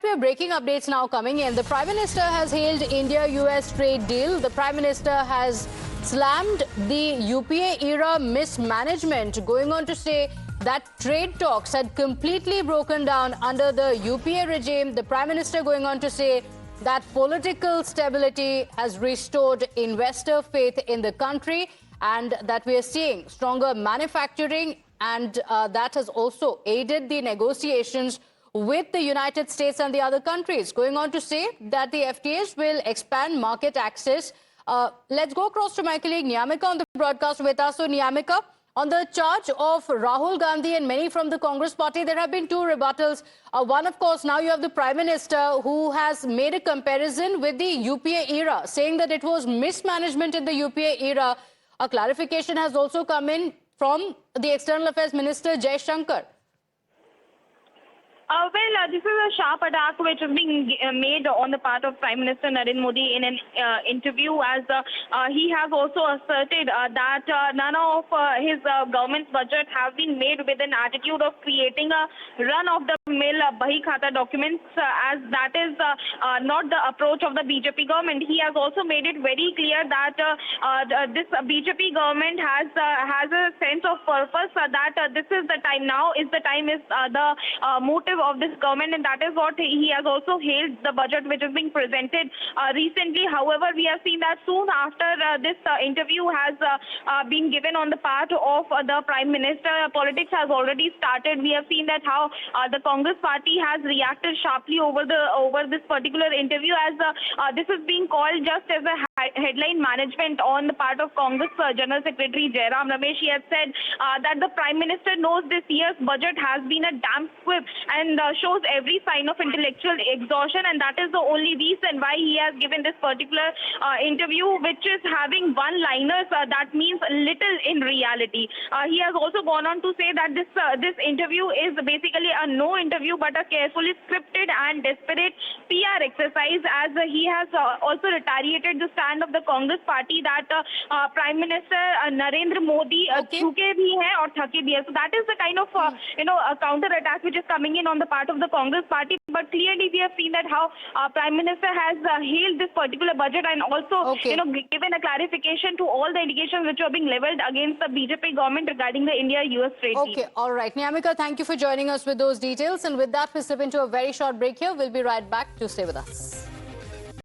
we have breaking updates now coming in. The Prime Minister has hailed India-US trade deal. The Prime Minister has slammed the UPA era mismanagement, going on to say that trade talks had completely broken down under the UPA regime. The Prime Minister going on to say that political stability has restored investor faith in the country and that we are seeing stronger manufacturing, and that has also aided the negotiations with the United States and the other countries. Going on to say that the FTAs will expand market access. Let's go across to my colleague Niyamika on the broadcast with us. So Niyamika, on the charge of Rahul Gandhi and many from the Congress party, there have been two rebuttals. One, of course, now you have the Prime Minister who has made a comparison with the UPA era, saying that it was mismanagement in the UPA era. A clarification has also come in from the External Affairs Minister Jai Shankar. This is a sharp attack which is being made on the part of Prime Minister Narendra Modi in an interview, as he has also asserted that none of his government's budget have been made with an attitude of creating a run-of-the-mill Bahi Khata documents, as that is not the approach of the BJP government. He has also made it very clear that this BJP government has a sense of purpose, that this is the time, now is the time, is the motive of this government, and that is what he has also hailed the budget which is being presented recently. However, we have seen that soon after this interview has been given on the part of the Prime Minister, politics has already started. We have seen that how the Congress party has reacted sharply over this particular interview, as this is being called just as a headline management on the part of Congress General Secretary Jairam Ramesh. He has said that the Prime Minister knows this year's budget has been a damp squib and shows every sign of intellectual exhaustion, and that is the only reason why he has given this particular interview, which is having one-liners that means little in reality. He has also gone on to say that this interview is basically a no interview but a carefully scripted and desperate PR exercise, as he has also retaliated the stand of the Congress party that Prime Minister Narendra Modi chuke bhi hai aur thake bhi hai. So that is the kind of a counter attack which is coming in on the part of the Congress party. But clearly we have seen that how Prime Minister has hailed this particular budget and also given a clarification to all the allegations which are being levelled against the BJP government regarding the India-US trade deal. Okay, all right. Niyamika, thank you for joining us with those details. And with that, we slip into a very short break here. We'll be right back. Do stay with us.